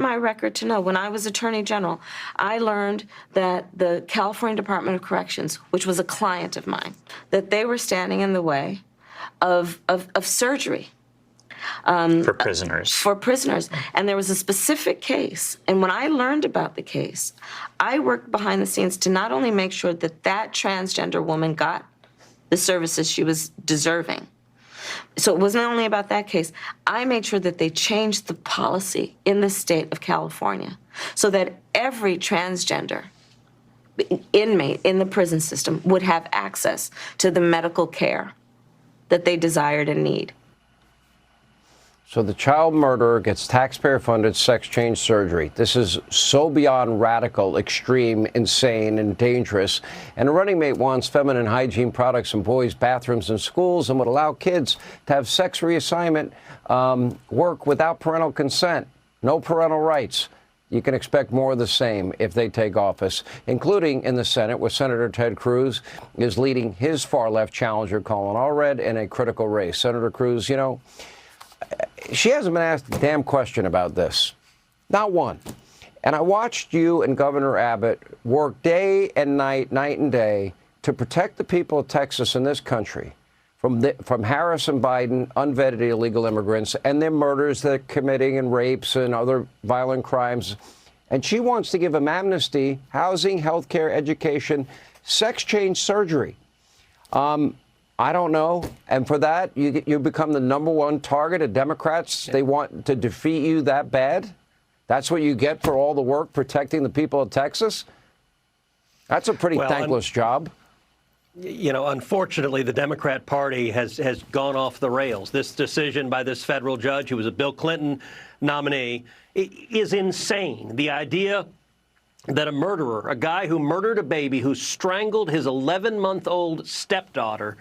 my record to know. When I was Attorney General, I learned that the California Department of Corrections, which was a client of mine, that they were standing in the way of surgery. For prisoners. For prisoners. And there was a specific case. And when I learned about the case, I worked behind the scenes to not only make sure that that transgender woman got the services she was deserving. So it wasn't only about that case. I made sure that they changed the policy in the state of California so that every transgender inmate in the prison system would have access to the medical care that they desired and need. So the child murderer gets taxpayer-funded sex change surgery. This is so beyond radical, extreme, insane, and dangerous. And a running mate wants feminine hygiene products in boys' bathrooms and schools and would allow kids to have sex reassignment work without parental consent. No parental rights. You can expect more of the same if they take office, including in the Senate, where Senator Ted Cruz is leading his far-left challenger, Colin Allred, in a critical race. Senator Cruz, you know, she hasn't been asked a damn question about this. Not one. And I watched you and Governor Abbott work day and night, night and day, to protect the people of Texas and this country from Harris and Biden, unvetted illegal immigrants, and their murders they're committing and rapes and other violent crimes. And she wants to give them amnesty, housing, health care, education, sex change surgery. I don't know. And for that, you become the #1 target of Democrats. They want to defeat you that bad? That's what you get for all the work protecting the people of Texas? That's a pretty thankless job. You know, unfortunately, the Democrat Party has gone off the rails. This decision by this federal judge, who was a Bill Clinton nominee, is insane. The idea that a murderer, a guy who murdered a baby, who strangled his 11-month-old stepdaughter,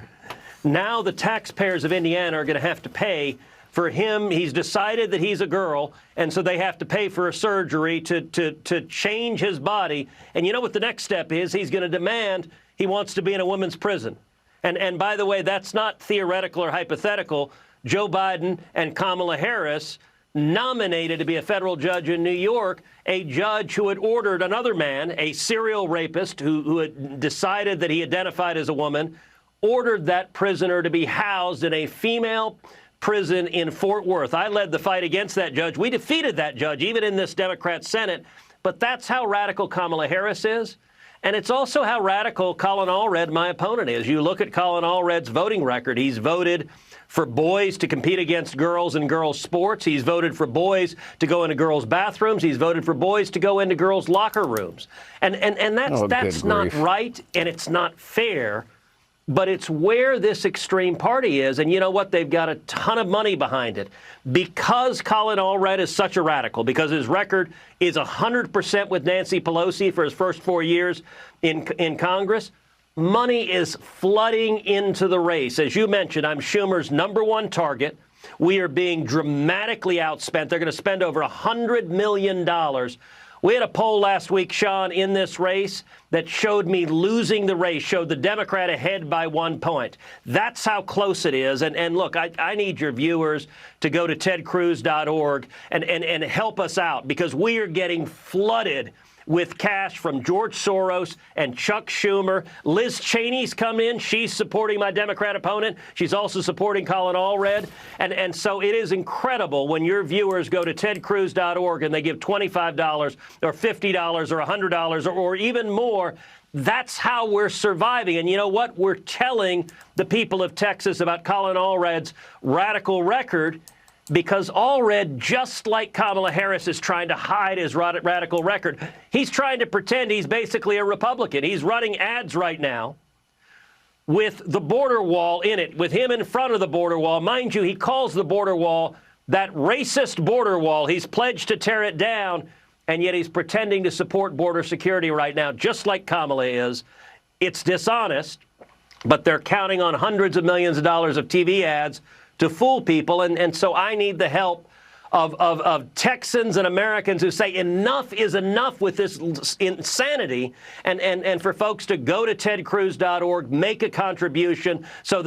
now the taxpayers of Indiana are going to have to pay for him. He's decided that he's a girl, and so they have to pay for a surgery to change his body. And you know what the next step is? He's going to demand he wants to be in a women's prison. And by the way, that's not theoretical or hypothetical. Joe Biden and Kamala Harris nominated to be a federal judge in New York a judge who had ordered another man, a serial rapist who had decided that he identified as a woman, ordered that prisoner to be housed in a female prison in Fort Worth. I led the fight against that judge. We defeated that judge, even in this Democrat Senate. But that's how radical Kamala Harris is. And it's also how radical Colin Allred, my opponent, is. You look at Colin Allred's voting record. He's voted for boys to compete against girls in girls' sports. He's voted for boys to go into girls' bathrooms. He's voted for boys to go into girls' locker rooms. And that's not right, and it's not fair. But it's where this extreme party is. And you know what? They've got a ton of money behind it. Because Colin Allred is such a radical, because his record is 100% with Nancy Pelosi for his first 4 years in Congress, money is flooding into the race. As you mentioned, I'm Schumer's #1 target. We are being dramatically outspent. They're going to spend over $100 million. We had a poll last week, Sean, in this race that showed me losing the race, showed the Democrat ahead by 1 point. That's how close it is. And look, I need your viewers to go to tedcruz.org and help us out, because we are getting flooded with cash from George Soros and Chuck Schumer. Liz Cheney's come in. She's supporting my Democrat opponent. She's also supporting Colin Allred. And so it is incredible when your viewers go to tedcruz.org and they give $25 or $50 or $100 or even more. That's how we're surviving. And you know what? We're telling the people of Texas about Colin Allred's radical record, because Allred, just like Kamala Harris, is trying to hide his radical record. He's trying to pretend he's basically a Republican. He's running ads right now with the border wall in it, with him in front of the border wall. Mind you, he calls the border wall that racist border wall. He's pledged to tear it down, and yet he's pretending to support border security right now, just like Kamala is. It's dishonest, but they're counting on hundreds of millions of dollars of TV ads to fool people. And so I need the help of Texans and Americans who say enough is enough with this insanity, and for folks to go to tedcruz.org, make a contribution so that